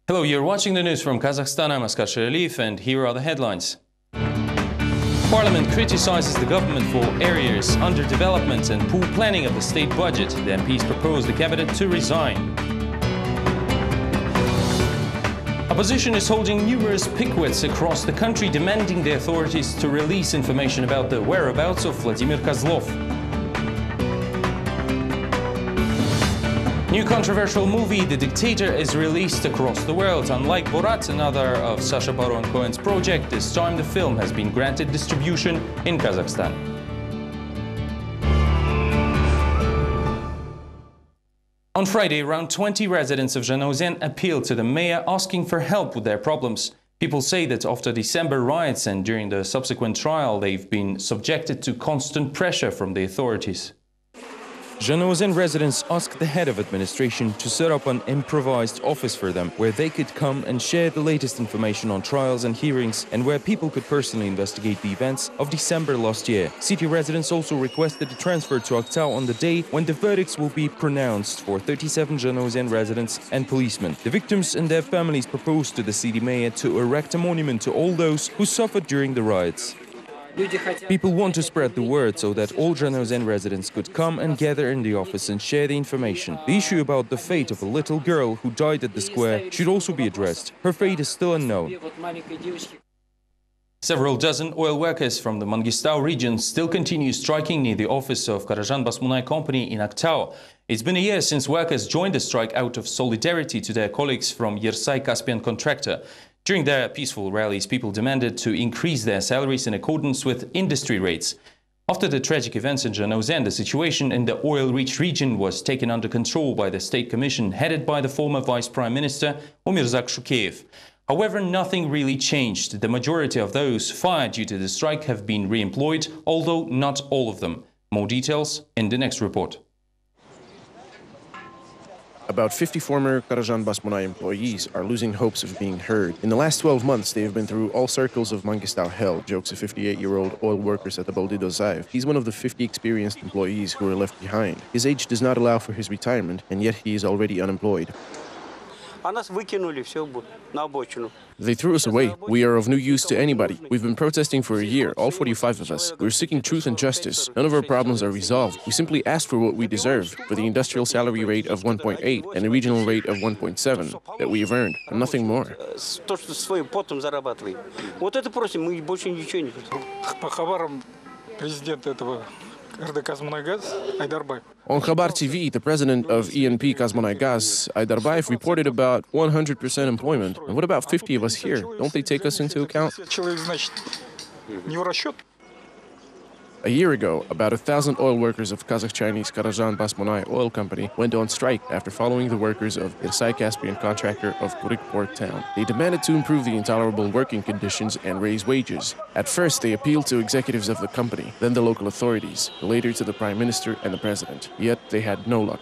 Hello, you're watching the news from Kazakhstan. I'm Askar Sheraliyev, and here are the headlines. Parliament criticizes the government for areas under development and poor planning of the state budget. The MPs propose the cabinet to resign. Opposition is holding numerous picquets across the country, demanding the authorities to release information about the whereabouts of Vladimir Kozlov. New controversial movie, The Dictator, is released across the world. Unlike Borat, another of Sacha Baron Cohen's project, this time the film has been granted distribution in Kazakhstan. On Friday, around 20 residents of Zhanaozen appealed to the mayor asking for help with their problems. People say that after December riots and during the subsequent trial, they've been subjected to constant pressure from the authorities. Zhanaozen residents asked the head of administration to set up an improvised office for them, where they could come and share the latest information on trials and hearings, and where people could personally investigate the events of December last year. City residents also requested a transfer to Aktau on the day when the verdicts will be pronounced for 37 Zhanaozen residents and policemen. The victims and their families proposed to the city mayor to erect a monument to all those who suffered during the riots. People want to spread the word so that all Zhanaozen residents could come and gather in the office and share the information. The issue about the fate of a little girl who died at the square should also be addressed. Her fate is still unknown. Several dozen oil workers from the Mangistau region still continue striking near the office of Karajan Basmunay company in Aktau. It's been a year since workers joined the strike out of solidarity to their colleagues from Yersay Caspian contractor. During their peaceful rallies, people demanded to increase their salaries in accordance with industry rates. After the tragic events in Zhanaozen, the situation in the oil-rich region was taken under control by the State Commission headed by the former Vice Prime Minister Umirzak Shukeyev. However, nothing really changed. The majority of those fired due to the strike have been re-employed, although not all of them. More details in the next report. About 50 former Karajan Basmunay employees are losing hopes of being heard. In the last 12 months, they have been through all circles of Mangistau hell, jokes a 58-year-old oil worker at the Baldido Zaev. He's one of the 50 experienced employees who are left behind. His age does not allow for his retirement, and yet he is already unemployed. They threw us away. We are of no use to anybody. We've been protesting for a year, all 45 of us. We're seeking truth and justice. None of our problems are resolved. We simply asked for what we deserve, for the industrial salary rate of 1.8 and a regional rate of 1.7 that we have earned, and nothing more. On Khabar TV, the president of ENP Kazmunay Gaz, Aydarbayev, reported about 100% employment. And what about 50 of us here? Don't they take us into account? A year ago, about 1,000 oil workers of Kazakh-Chinese Karajan Basmunay Oil Company went on strike after following the workers of Yersay Caspian contractor of Kurik Port Town. They demanded to improve the intolerable working conditions and raise wages. At first, they appealed to executives of the company, then the local authorities, later to the Prime Minister and the President. Yet they had no luck.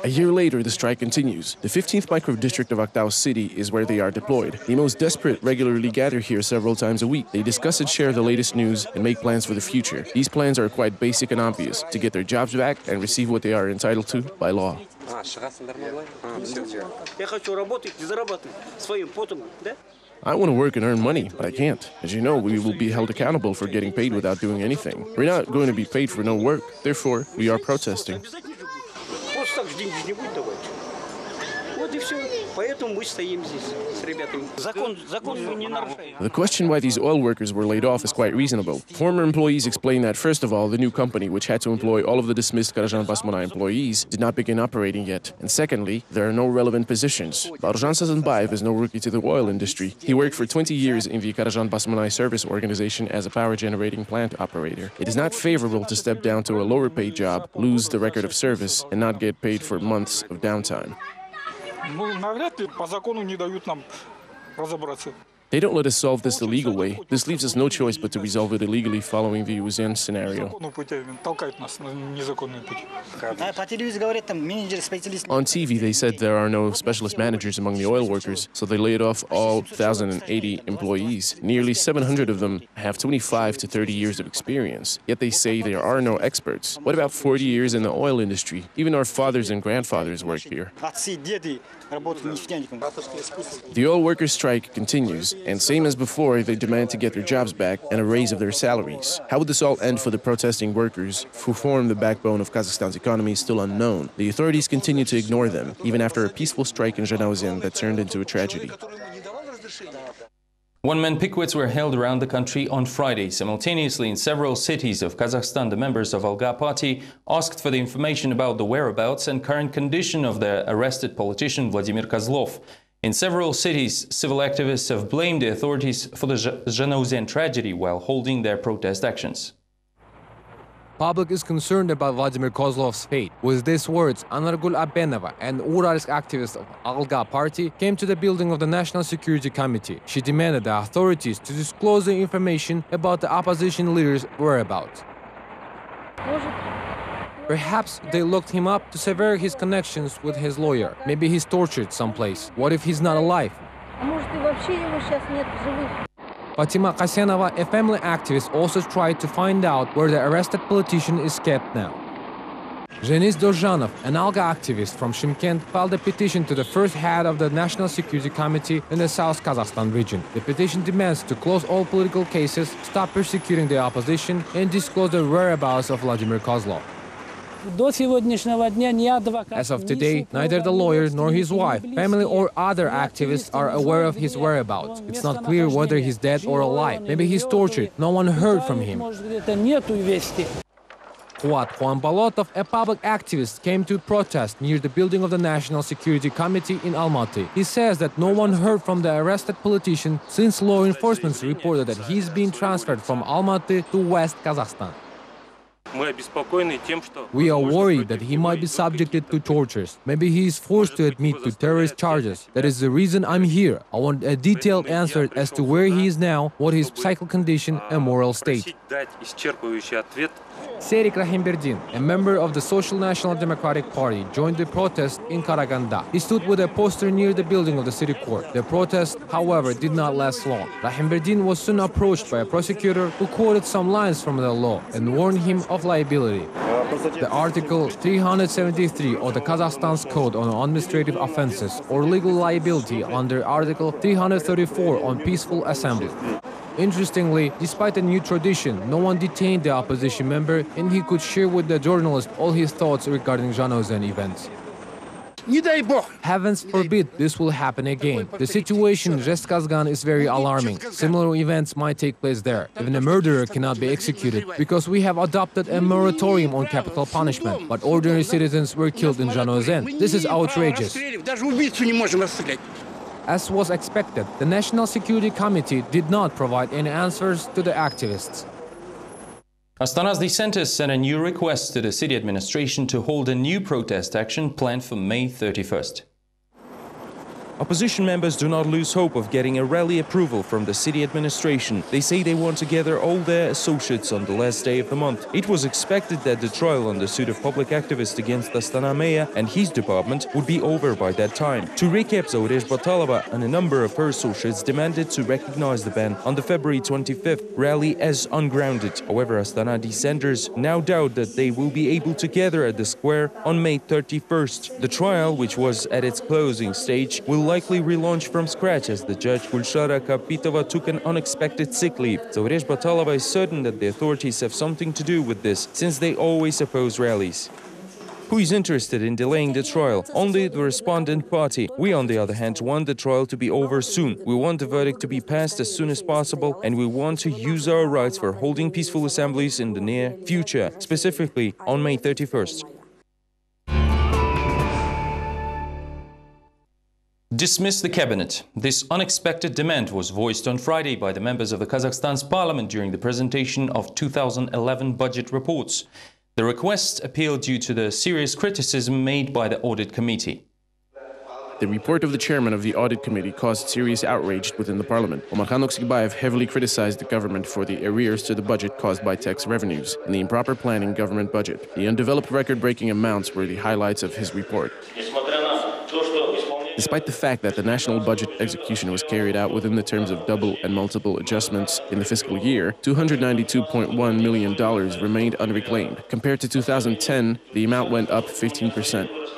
A year later, the strike continues. The 15th micro-district of Aktau City is where they are deployed. The most desperate regularly gather here several times a week. They discuss and share the latest news and make plans for the future. These plans are quite basic and obvious: to get their jobs back and receive what they are entitled to by law. I want to work and earn money, but I can't. As you know, we will be held accountable for getting paid without doing anything. We're not going to be paid for no work. Therefore, we are protesting. The question why these oil workers were laid off is quite reasonable. Former employees explain that, first of all, the new company, which had to employ all of the dismissed Karajan Basmunay employees, did not begin operating yet. And secondly, there are no relevant positions. Barjan Sazanbayev is no rookie to the oil industry. He worked for 20 years in the Karajan Basmunay service organization as a power generating plant operator. It is not favorable to step down to a lower paid job, lose the record of service, and not get paid for months of downtime. They don't let us solve this the legal way. This leaves us no choice but to resolve it illegally following the UZN scenario. On TV, they said there are no specialist managers among the oil workers, so they laid off all 1,080 employees. Nearly 700 of them have 25 to 30 years of experience, yet they say there are no experts. What about 40 years in the oil industry? Even our fathers and grandfathers worked here. The oil workers' strike continues, and same as before, they demand to get their jobs back and a raise of their salaries. How would this all end for the protesting workers, who form the backbone of Kazakhstan's economy, is still unknown. The authorities continue to ignore them, even after a peaceful strike in Zhanaozen that turned into a tragedy. One-man picquets were held around the country on Friday. Simultaneously, in several cities of Kazakhstan, the members of Alga party asked for the information about the whereabouts and current condition of the arrested politician Vladimir Kozlov. In several cities, civil activists have blamed the authorities for the Zhanaozen tragedy while holding their protest actions. Public is concerned about Vladimir Kozlov's fate. With these words, Anargul Abenova, an Uralsk activist of Alga party, came to the building of the National Security Committee. She demanded the authorities to disclose the information about the opposition leader's whereabouts. Perhaps they locked him up to sever his connections with his lawyer. Maybe he's tortured someplace. What if he's not alive? Fatima Kasyanova, a family activist, also tried to find out where the arrested politician is kept now. Zhenis Dozhanov, an Alga activist from Shymkent, filed a petition to the first head of the National Security Committee in the South Kazakhstan region. The petition demands to close all political cases, stop persecuting the opposition, and disclose the whereabouts of Vladimir Kozlov. As of today, neither the lawyer nor his wife, family or other activists are aware of his whereabouts. It's not clear whether he's dead or alive. Maybe he's tortured. No one heard from him. Juan Bolotov, a public activist, came to protest near the building of the National Security Committee in Almaty. He says that no one heard from the arrested politician since law enforcement reported that he's been transferred from Almaty to West Kazakhstan. We are worried that he might be subjected to tortures. Maybe he is forced to admit to terrorist charges. That is the reason I'm here. I want a detailed answer as to where he is now, what his psychical condition and moral state. Serik Rahimberdin, a member of the Social National Democratic Party, joined the protest in Karaganda. He stood with a poster near the building of the city court. The protest, however, did not last long. Rahimberdin was soon approached by a prosecutor who quoted some lines from the law and warned him of liability. The Article 373 of the Kazakhstan's Code on Administrative Offenses or legal liability under Article 334 on peaceful assembly. Interestingly, despite a new tradition, no one detained the opposition member and he could share with the journalist all his thoughts regarding Zhanaozen events. Heavens forbid this will happen again. The situation in Zhezkazgan is very alarming. Similar events might take place there. Even a murderer cannot be executed because we have adopted a moratorium on capital punishment, but ordinary citizens were killed in Zhanaozen. This is outrageous. As was expected, the National Security Committee did not provide any answers to the activists. Astana's dissenters sent a new request to the city administration to hold a new protest action planned for May 31st. Opposition members do not lose hope of getting a rally approval from the city administration. They say they want to gather all their associates on the last day of the month. It was expected that the trial on the suit of public activists against Astana mayor and his department would be over by that time. To recap, Zaurej Batalova and a number of her associates demanded to recognize the ban on the February 25th rally as ungrounded. However, Astana dissenters now doubt that they will be able to gather at the square on May 31st. The trial, which was at its closing stage, will likely relaunch from scratch as the judge Gulshara Kapitova took an unexpected sick leave. Zaurej Batalova is certain that the authorities have something to do with this, since they always oppose rallies. Who is interested in delaying the trial? Only the respondent party. We, on the other hand, want the trial to be over soon. We want the verdict to be passed as soon as possible, and we want to use our rights for holding peaceful assemblies in the near future, specifically on May 31st. Dismiss the cabinet. This unexpected demand was voiced on Friday by the members of the Kazakhstan's parliament during the presentation of 2011 budget reports. The request appealed due to the serious criticism made by the audit committee. The report of the chairman of the audit committee caused serious outrage within the parliament. Omarkhan Oksikbayev heavily criticized the government for the arrears to the budget caused by tax revenues and the improper planning government budget. The undeveloped record-breaking amounts were the highlights of his report. Despite the fact that the national budget execution was carried out within the terms of double and multiple adjustments in the fiscal year, $292.1 million remained unreclaimed. Compared to 2010, the amount went up 15%.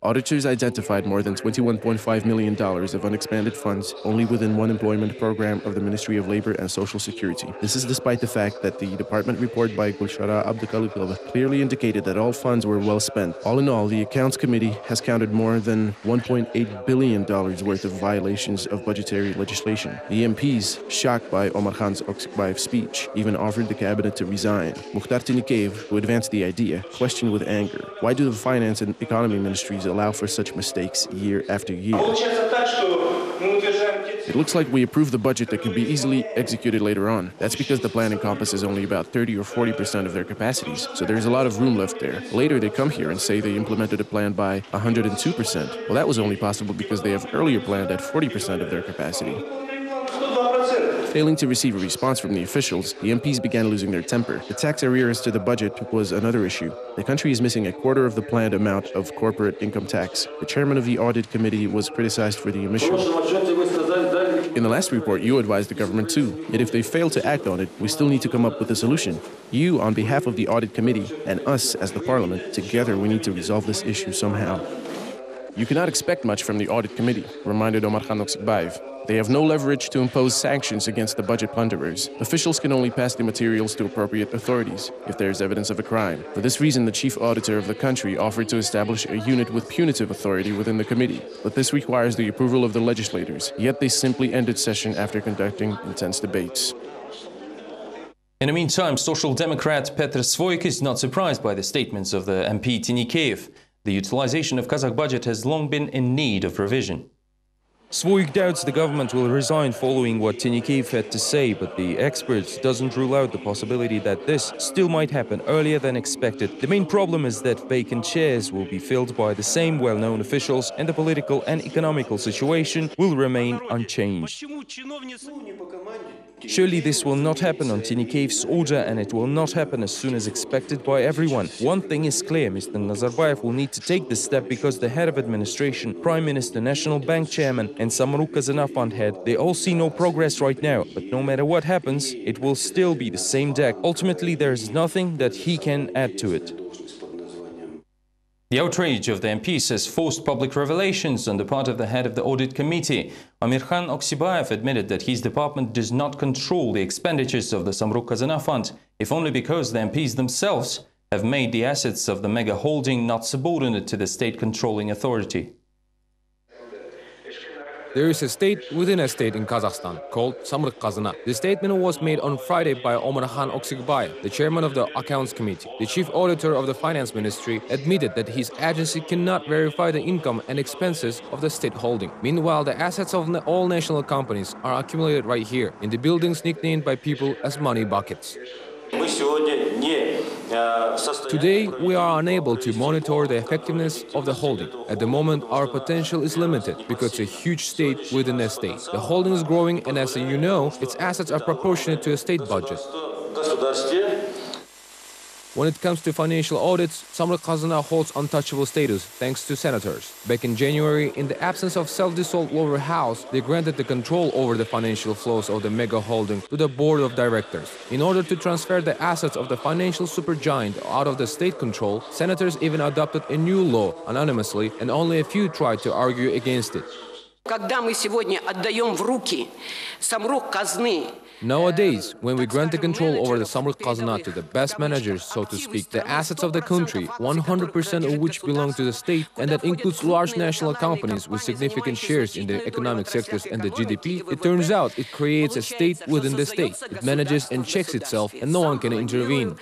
Auditors identified more than $21.5 million of unexpended funds only within one employment program of the Ministry of Labor and Social Security. This is despite the fact that the department report by Gulshara Abdukalitova clearly indicated that all funds were well spent. All in all, the Accounts Committee has counted more than $1.8 billion worth of violations of budgetary legislation. The MPs, shocked by Omarkhan Oksikbayev's speech, even offered the cabinet to resign. Mukhtar Tinikeyev, who advanced the idea, questioned with anger, why do the finance and economy ministries allow for such mistakes year after year? It looks like we approve the budget that can be easily executed later on. That's because the plan encompasses only about 30 or 40% of their capacities, so there's a lot of room left there. Later they come here and say they implemented a plan by 102%. Well, that was only possible because they have earlier planned at 40% of their capacity. Failing to receive a response from the officials, the MPs began losing their temper. The tax arrears to the budget was another issue. The country is missing a quarter of the planned amount of corporate income tax. The chairman of the audit committee was criticized for the omission. In the last report, you advised the government too. Yet if they fail to act on it, we still need to come up with a solution. You, on behalf of the audit committee, and us as the parliament, together we need to resolve this issue somehow. You cannot expect much from the audit committee, reminded Omarkhan Oksikbayev. They have no leverage to impose sanctions against the budget plunderers. Officials can only pass the materials to appropriate authorities if there is evidence of a crime. For this reason, the chief auditor of the country offered to establish a unit with punitive authority within the committee. But this requires the approval of the legislators. Yet they simply ended session after conducting intense debates. In the meantime, Social Democrat Petr Svoik is not surprised by the statements of the MP Tinikeyev. The utilization of Kazakh budget has long been in need of revision. Svoik doubts the government will resign following what Tinikeyev had to say, but the experts doesn't rule out the possibility that this still might happen earlier than expected. The main problem is that vacant chairs will be filled by the same well-known officials and the political and economical situation will remain unchanged. Surely this will not happen on Tinikeyev's order, and it will not happen as soon as expected by everyone. One thing is clear, Mr. Nazarbayev will need to take this step because the head of administration, Prime Minister, National Bank Chairman and Samruk-Kazyna Fund head, they all see no progress right now. But no matter what happens, it will still be the same deck. Ultimately, there is nothing that he can add to it. The outrage of the MPs has forced public revelations on the part of the head of the audit committee. Omarkhan Oksikbayev admitted that his department does not control the expenditures of the Samruk-Kazyna Fund, if only because the MPs themselves have made the assets of the mega holding not subordinate to the state controlling authority. There is a state within a state in Kazakhstan called Samruk-Kazyna. The statement was made on Friday by Omarkhan Oksikbayev, the chairman of the Accounts Committee. The chief auditor of the Finance Ministry admitted that his agency cannot verify the income and expenses of the state holding. Meanwhile, the assets of all national companies are accumulated right here, in the buildings nicknamed by people as money buckets. Today, we are unable to monitor the effectiveness of the holding. At the moment, our potential is limited because it's a huge state within a state. The holding is growing, and as you know, its assets are proportionate to a state budget. When it comes to financial audits, Samruk-Kazyna holds untouchable status thanks to senators. Back in January, in the absence of self-dissolved lower house, they granted the control over the financial flows of the mega holding to the board of directors. In order to transfer the assets of the financial supergiant out of the state control, senators even adopted a new law anonymously, and only a few tried to argue against it. Nowadays, when we grant the control over the Samruk-Kazyna to the best managers, so to speak, the assets of the country, 100% of which belong to the state, and that includes large national companies with significant shares in the economic sectors and the GDP, it turns out it creates a state within the state. It manages and checks itself, and no one can intervene.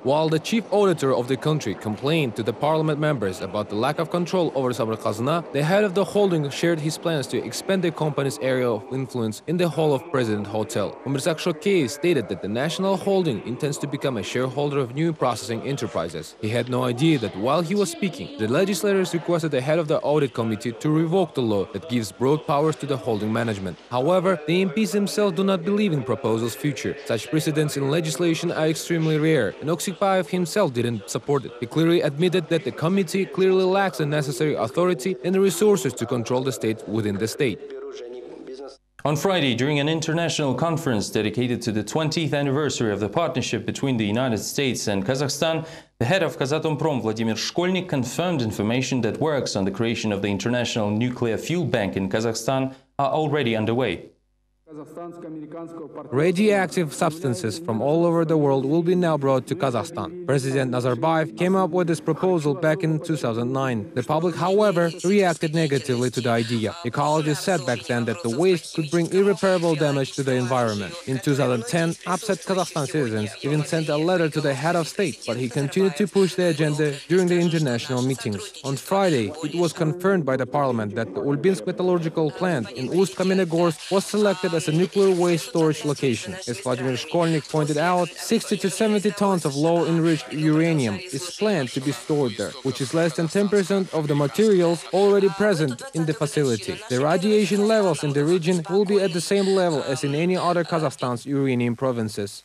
While the chief auditor of the country complained to the parliament members about the lack of control over Sabr Kazna, the head of the holding shared his plans to expand the company's area of influence in the Hall of President Hotel. Umursak Shokey stated that the national holding intends to become a shareholder of new processing enterprises. He had no idea that while he was speaking, the legislators requested the head of the audit committee to revoke the law that gives broad powers to the holding management. However, the MPs themselves do not believe in proposal's future. Such precedents in legislation are extremely rare, and Oksikbayev himself didn't support it. He clearly admitted that the committee clearly lacks the necessary authority and the resources to control the state within the state. On Friday, during an international conference dedicated to the 20th anniversary of the partnership between the United States and Kazakhstan, the head of Kazatomprom, Vladimir Shkolnik, confirmed information that works on the creation of the International Nuclear Fuel Bank in Kazakhstan are already underway. Radioactive substances from all over the world will be now brought to Kazakhstan. President Nazarbayev came up with this proposal back in 2009. The public, however, reacted negatively to the idea. Ecologists said back then that the waste could bring irreparable damage to the environment. In 2010, upset Kazakhstan citizens even sent a letter to the head of state, but he continued to push the agenda during the international meetings. On Friday, it was confirmed by the parliament that the Ulbinsk metallurgical plant in Ust-Kamenogorsk was selected as a nuclear waste storage location. As Vladimir Shkolnik pointed out, 60 to 70 tons of low-enriched uranium is planned to be stored there, which is less than 10% of the materials already present in the facility. The radiation levels in the region will be at the same level as in any other Kazakhstan's uranium provinces.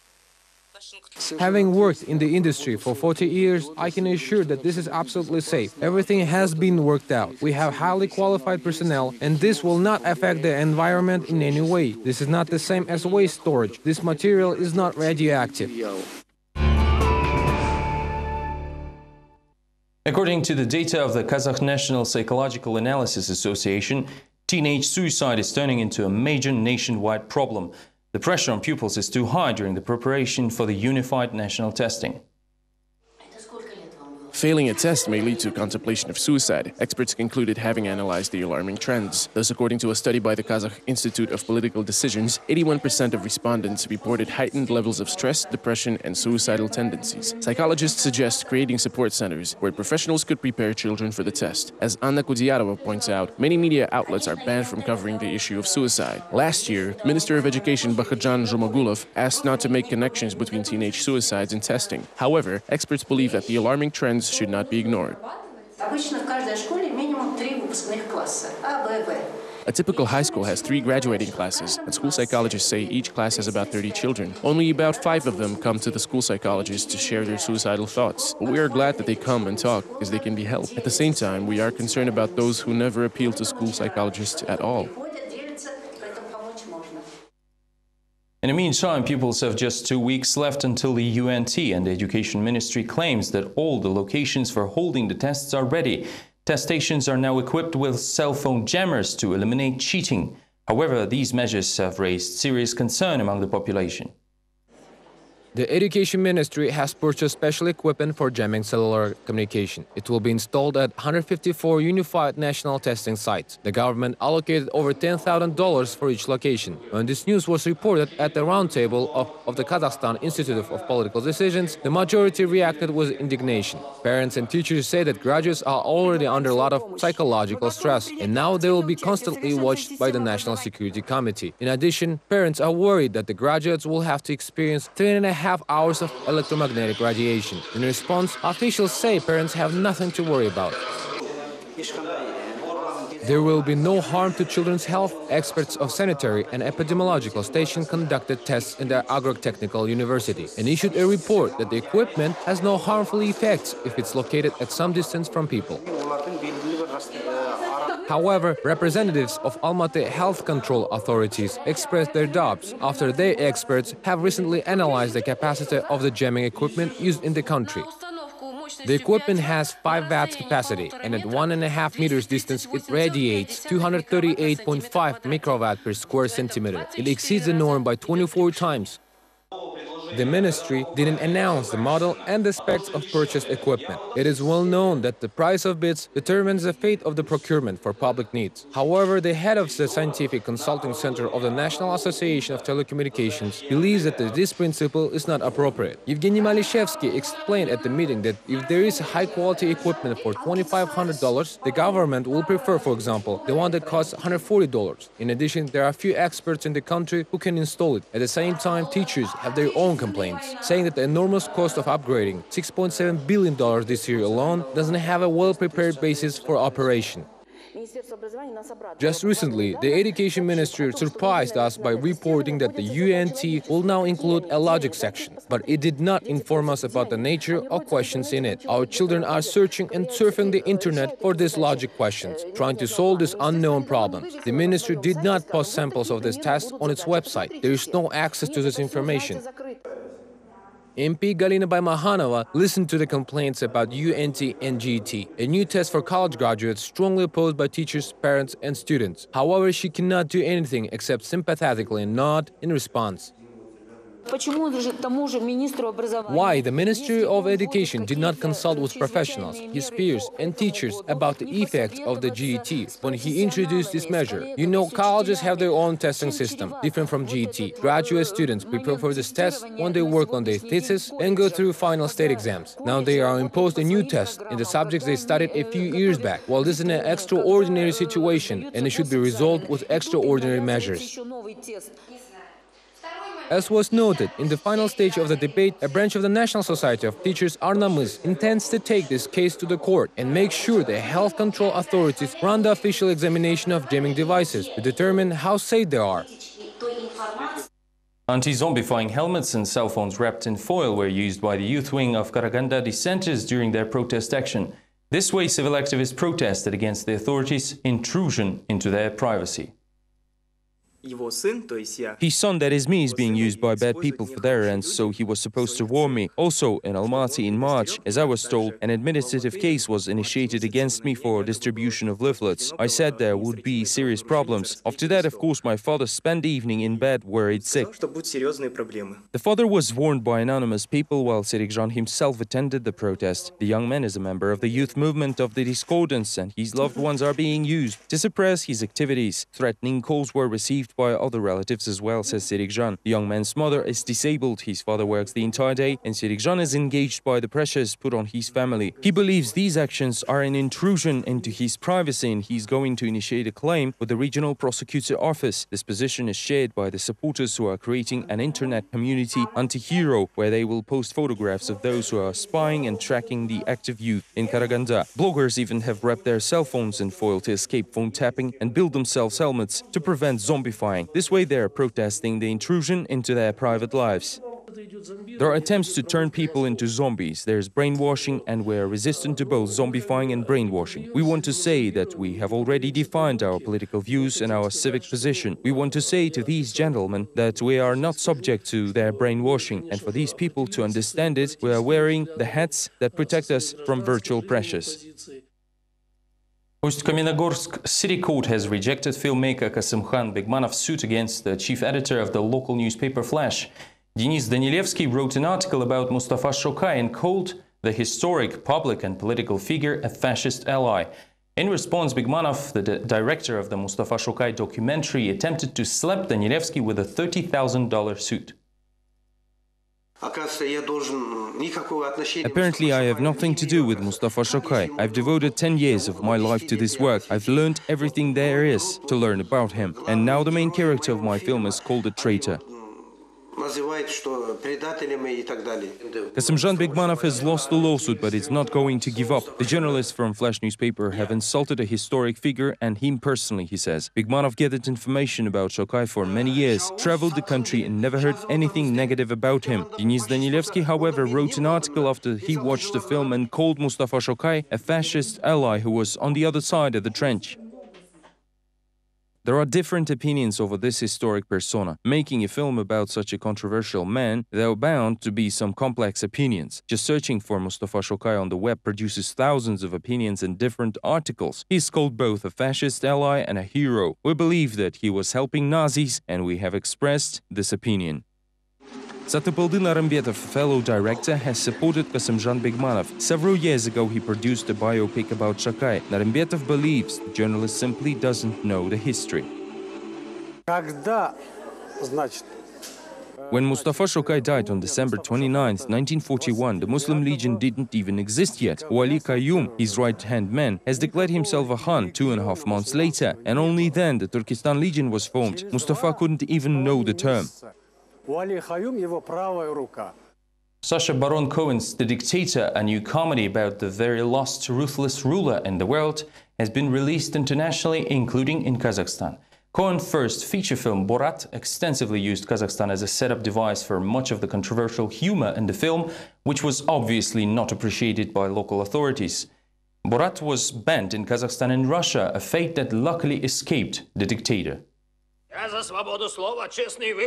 Having worked in the industry for 40 years, I can assure that this is absolutely safe. Everything has been worked out. We have highly qualified personnel, and this will not affect the environment in any way. This is not the same as waste storage. This material is not radioactive. According to the data of the Kazakh National Psychological Analysis Association, teenage suicide is turning into a major nationwide problem. The pressure on pupils is too high during the preparation for the unified national testing. Failing a test may lead to contemplation of suicide, experts concluded having analyzed the alarming trends. Thus, according to a study by the Kazakh Institute of Political Decisions, 81% of respondents reported heightened levels of stress, depression, and suicidal tendencies. Psychologists suggest creating support centers where professionals could prepare children for the test. As Anna Kudyarova points out, many media outlets are banned from covering the issue of suicide. Last year, Minister of Education Bakhajan Zhumagulov asked not to make connections between teenage suicides and testing. However, experts believe that the alarming trends should not be ignored. A typical high school has 3 graduating classes, and school psychologists say each class has about 30 children. Only about 5 of them come to the school psychologist to share their suicidal thoughts. But we are glad that they come and talk because they can be helped. At the same time, we are concerned about those who never appeal to school psychologists at all. In the meantime, pupils have just 2 weeks left until the UNT, and the Education Ministry claims that all the locations for holding the tests are ready. Test stations are now equipped with cell phone jammers to eliminate cheating. However, these measures have raised serious concern among the population. The Education Ministry has purchased special equipment for jamming cellular communication. It will be installed at 154 unified national testing sites. The government allocated over $10,000 for each location. When this news was reported at the roundtable of the Kazakhstan Institute of Political Decisions, the majority reacted with indignation. Parents and teachers say that graduates are already under a lot of psychological stress, and now they will be constantly watched by the National Security Committee. In addition, parents are worried that the graduates will have to experience 3.5 hours of electromagnetic radiation. In response, officials say parents have nothing to worry about. There will be no harm to children's health. Experts of sanitary and epidemiological station conducted tests in the Agro-Technical University and issued a report that the equipment has no harmful effects if it's located at some distance from people. However, representatives of Almaty health control authorities expressed their doubts after their experts have recently analyzed the capacity of the jamming equipment used in the country. The equipment has 5 watts capacity, and at 1.5 meters distance it radiates 238.5 microwatt per square centimeter. It exceeds the norm by 24 times. The ministry didn't announce the model and the specs of purchased equipment. It is well known that the price of bits determines the fate of the procurement for public needs. However, the head of the Scientific Consulting Center of the National Association of Telecommunications believes that this principle is not appropriate. Evgeny Malishevsky explained at the meeting that if there is high-quality equipment for $2,500, the government will prefer, for example, the one that costs $140. In addition, there are few experts in the country who can install it. At the same time, teachers have their own complaints, saying that the enormous cost of upgrading, $6.7 billion this year alone, doesn't have a well-prepared basis for operation. Just recently, the Education Ministry surprised us by reporting that the UNT will now include a logic section, but it did not inform us about the nature of questions in it. Our children are searching and surfing the internet for these logic questions, trying to solve these unknown problems. The ministry did not post samples of this test on its website. There is no access to this information. MP Galina Baymahanova listened to the complaints about UNT and GT, a new test for college graduates strongly opposed by teachers, parents, and students. However, she cannot do anything except sympathetically nod in response. Why the Ministry of Education did not consult with professionals, his peers and teachers about the effects of the GET when he introduced this measure? You know, colleges have their own testing system, different from GET. Graduate students prepare for this test when they work on their thesis and go through final state exams. Now they are imposed a new test in the subjects they studied a few years back. Well, this is an extraordinary situation and it should be resolved with extraordinary measures. As was noted, in the final stage of the debate, a branch of the National Society of Teachers, Arnamız, intends to take this case to the court and make sure the health control authorities run the official examination of jamming devices to determine how safe they are. Anti-zombifying helmets and cell phones wrapped in foil were used by the youth wing of Karaganda dissenters during their protest action. This way, civil activists protested against the authorities' intrusion into their privacy. His son, that is me, is being used by bad people for their ends, so he was supposed to warn me. Also, in Almaty in March, as I was told, an administrative case was initiated against me for distribution of leaflets. I said there would be serious problems. After that, of course, my father spent the evening in bed worried sick. The father was warned by anonymous people while Serikjan himself attended the protest. The young man is a member of the youth movement of the discordants and his loved ones are being used to suppress his activities. Threatening calls were received by other relatives as well, says Serikjan. The young man's mother is disabled, his father works the entire day, and Serikjan is engaged by the pressures put on his family. He believes these actions are an intrusion into his privacy and he's going to initiate a claim with the regional prosecutor office. This position is shared by the supporters who are creating an internet community anti-hero where they will post photographs of those who are spying and tracking the active youth in Karaganda. Bloggers even have wrapped their cell phones in foil to escape phone tapping and build themselves helmets to prevent zombifying. This way they are protesting the intrusion into their private lives. There are attempts to turn people into zombies. There's brainwashing and we are resistant to both zombifying and brainwashing. We want to say that we have already defined our political views and our civic position. We want to say to these gentlemen that we are not subject to their brainwashing, and for these people to understand it, we are wearing the hats that protect us from virtual pressures. Ust-Kamenogorsk City Court has rejected filmmaker Kasımkhan Bigmanov's suit against the chief editor of the local newspaper Flash. Denis Danilevsky wrote an article about Mustafa Shokay and called the historic public and political figure a fascist ally. In response, Bigmanov, the director of the Mustafa Shokay documentary, attempted to slap Danilevsky with a $30,000 suit. Apparently, I have nothing to do with Mustafa Shokay. I've devoted 10 years of my life to this work. I've learned everything there is to learn about him. And now the main character of my film is called a traitor. Kasımkhan Bigmanov has lost the lawsuit, but it's not going to give up. The journalists from Flash newspaper have insulted a historic figure and him personally, he says. Bigmanov gathered information about Shokay for many years, traveled the country and never heard anything negative about him. Denis Danilevsky, however, wrote an article after he watched the film and called Mustafa Shokay a fascist ally who was on the other side of the trench. There are different opinions over this historic persona. Making a film about such a controversial man, there are bound to be some complex opinions. Just searching for Mustafa Shokay on the web produces thousands of opinions and different articles. He's called both a fascist ally and a hero. We believe that he was helping Nazis, and we have expressed this opinion. Satapaldin Arambetov, fellow director, has supported Kasimjan Begmanov. Several years ago, he produced a biopic about Shakay. Arambetov believes the journalist simply doesn't know the history. When Mustafa Shokay died on December 29, 1941, the Muslim Legion didn't even exist yet. Wali Qayyum, his right-hand man, has declared himself a Khan 2.5 months later, and only then the Turkestan Legion was formed. Mustafa couldn't even know the term. Sacha Baron Cohen's The Dictator, a new comedy about the very lost, ruthless ruler in the world, has been released internationally, including in Kazakhstan. Cohen's first feature film, Borat, extensively used Kazakhstan as a setup device for much of the controversial humor in the film, which was obviously not appreciated by local authorities. Borat was banned in Kazakhstan and Russia, a fate that luckily escaped The Dictator.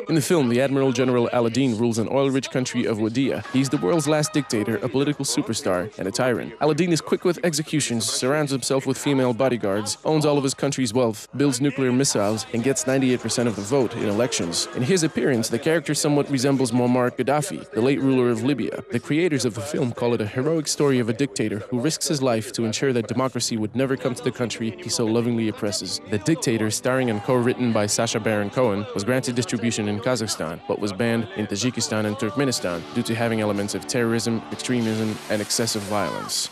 In the film, the Admiral General Aladdin rules an oil-rich country of Wadiya. He's the world's last dictator, a political superstar, and a tyrant. Aladdin is quick with executions, surrounds himself with female bodyguards, owns all of his country's wealth, builds nuclear missiles, and gets 98% of the vote in elections. In his appearance, the character somewhat resembles Muammar Gaddafi, the late ruler of Libya. The creators of the film call it a heroic story of a dictator who risks his life to ensure that democracy would never come to the country he so lovingly oppresses. The Dictator, starring and co-written by Sacha Baron Cohen, was granted distribution in Kazakhstan, but was banned in Tajikistan and Turkmenistan due to having elements of terrorism, extremism, and excessive violence.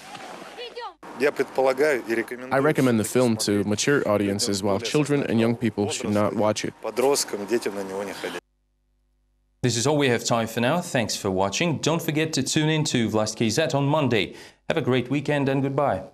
I recommend the film to mature audiences, while children and young people should not watch it. This is all we have time for now. Thanks for watching. Don't forget to tune in to Vlast KZ on Monday. Have a great weekend and goodbye.